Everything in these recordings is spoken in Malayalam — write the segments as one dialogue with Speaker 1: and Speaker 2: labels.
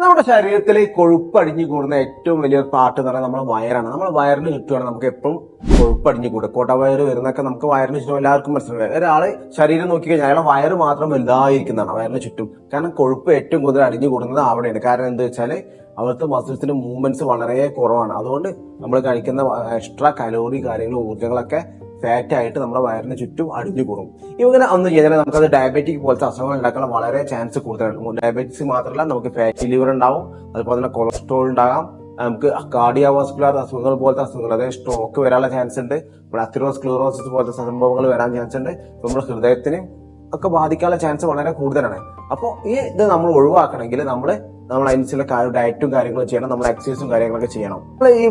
Speaker 1: നമ്മുടെ ശരീരത്തിൽ കൊഴുപ്പടിഞ്ഞു കൂടുന്ന ഏറ്റവും വലിയൊരു പാർട്ട് എന്ന് പറയുന്നത് നമ്മുടെ വയറാണ്. നമ്മുടെ വയറിന് ചുറ്റുമാണ് നമുക്ക് എപ്പോഴും കൊഴുപ്പടിഞ്ഞു കൂടുക. കോട്ടവയറ് വരുന്നൊക്കെ നമുക്ക് വയറിന് ചുറ്റും എല്ലാവർക്കും മനസ്സിലാവും. ഒരാള് ശരീരം നോക്കിക്കഴിഞ്ഞാൽ അയാളെ വയറ് മാത്രം വലുതായിരിക്കുന്നതാണ് വയറിന് ചുറ്റും. കാരണം കൊഴുപ്പ് ഏറ്റവും കൂടുതൽ അടിഞ്ഞു കൂടുന്നത് അവിടെയാണ്. കാരണം എന്താ വെച്ചാൽ അവിടുത്തെ മസിൽസിന്റെ മൂവ്മെന്റ്സ് വളരെ കുറവാണ്. അതുകൊണ്ട് നമ്മൾ കഴിക്കുന്ന എക്സ്ട്രാ കലോറി കാര്യങ്ങൾ ഊർജ്ജങ്ങളൊക്കെ ഫാറ്റ് ആയിട്ട് നമ്മുടെ വയറിന് ചുറ്റും അടിഞ്ഞു കൂടും. ഇങ്ങനെ ഒന്നും ചെയ്താൽ നമുക്കത് ഡയബറ്റിക് പോലത്തെ അസുഖങ്ങൾ ഉണ്ടാക്കാൻ വളരെ ചാൻസ് കൂടുതലാണ്. ഡയബറ്റിക്സ് മാത്രമല്ല, നമുക്ക് ഫാറ്റി ലിവർ ഉണ്ടാവും, അതുപോലെ തന്നെ കൊളസ്ട്രോൾ ഉണ്ടാകാം, നമുക്ക് കാർഡിയോവാസ്കുലർ അസുഖങ്ങൾ പോലത്തെ അസുഖങ്ങൾ, അതായത് സ്ട്രോക്ക് വരാനുള്ള ചാൻസ് ഉണ്ട്, അത്തിറോസ്ക്ലീറോസിസ് പോലത്തെ സംഭവങ്ങൾ വരാൻ ചാൻസ് ഉണ്ട്. നമ്മുടെ ഹൃദയത്തിന് ഒക്കെ ബാധിക്കാനുള്ള ചാൻസ് വളരെ കൂടുതലാണ്. അപ്പോൾ ഇത് നമ്മൾ ഒഴിവാക്കണമെങ്കിൽ നമ്മൾ അതിനനുസരിച്ചുള്ള ഡയറ്റും കാര്യങ്ങളും ചെയ്യണം, നമ്മൾ എക്സസൈസും കാര്യങ്ങളൊക്കെ ചെയ്യണം. നമ്മൾ ഈ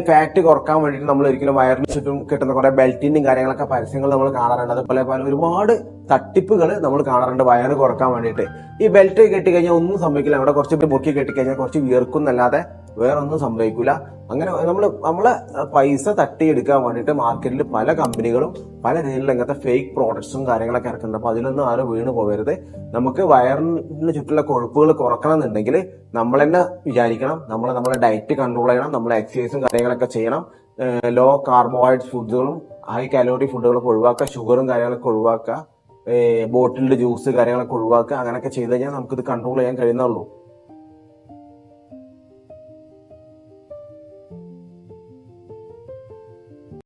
Speaker 1: ഫാറ്റ് കുറക്കാൻ വേണ്ടിയിട്ട് നമ്മൾ ഒരിക്കലും വയറിന് ചുറ്റും കിട്ടുന്ന കുറെ ബെൽറ്റിന്റെയും കാര്യങ്ങളൊക്കെ പരസ്യങ്ങൾ നമ്മൾ കാണാറുണ്ട്. അതുപോലെ ഒരുപാട് തട്ടിപ്പുകൾ നമ്മൾ കാണാറുണ്ട് വയറ് കുറക്കാൻ വേണ്ടിയിട്ട്. ഈ ബെൽറ്റ് കെട്ടിക്കഴിഞ്ഞാൽ ഒന്നും സംഭവിക്കില്ല. അവിടെ കുറച്ച് മുറുക്കി കെട്ടിക്കഴിഞ്ഞാൽ കുറച്ച് വിയർക്കുന്നല്ലാതെ വേറൊന്നും സംഭവിക്കില്ല. അങ്ങനെ നമ്മളെ പൈസ തട്ടിയെടുക്കാൻ വേണ്ടിയിട്ട് മാർക്കറ്റിൽ പല കമ്പനികളും പല രീതിയിലുള്ള ഇങ്ങനത്തെ ഫേക്ക് പ്രോഡക്ട്സും കാര്യങ്ങളൊക്കെ ഇറക്കുന്നുണ്ട്. അപ്പൊ അതിലൊന്നും ആരും വീണ് പോകരുത്. നമുക്ക് വയറിന് ചുറ്റുള്ള കൊഴുപ്പുകൾ കുറക്കണം എന്നുണ്ടെങ്കിൽ നമ്മൾ തന്നെ വിചാരിക്കണം, നമ്മളെ ഡയറ്റ് കൺട്രോൾ ചെയ്യണം, നമ്മൾ എക്സസൈസും കാര്യങ്ങളൊക്കെ ചെയ്യണം, ലോ കാർബോഹൈഡ്രേറ്റ് ഫുഡുകളും ഹൈ കാലോറി ഫുഡുകളൊക്കെ ഒഴിവാക്കുക, ഷുഗറും കാര്യങ്ങളൊക്കെ ഒഴിവാക്കുക, ബോട്ടിൽഡ് ജ്യൂസ് കാര്യങ്ങളൊക്കെ ഒഴിവാക്കുക. അങ്ങനെയൊക്കെ ചെയ്ത് കഴിഞ്ഞാൽ നമുക്കിത് കൺട്രോൾ ചെയ്യാൻ കഴിയുന്നുള്ളൂ.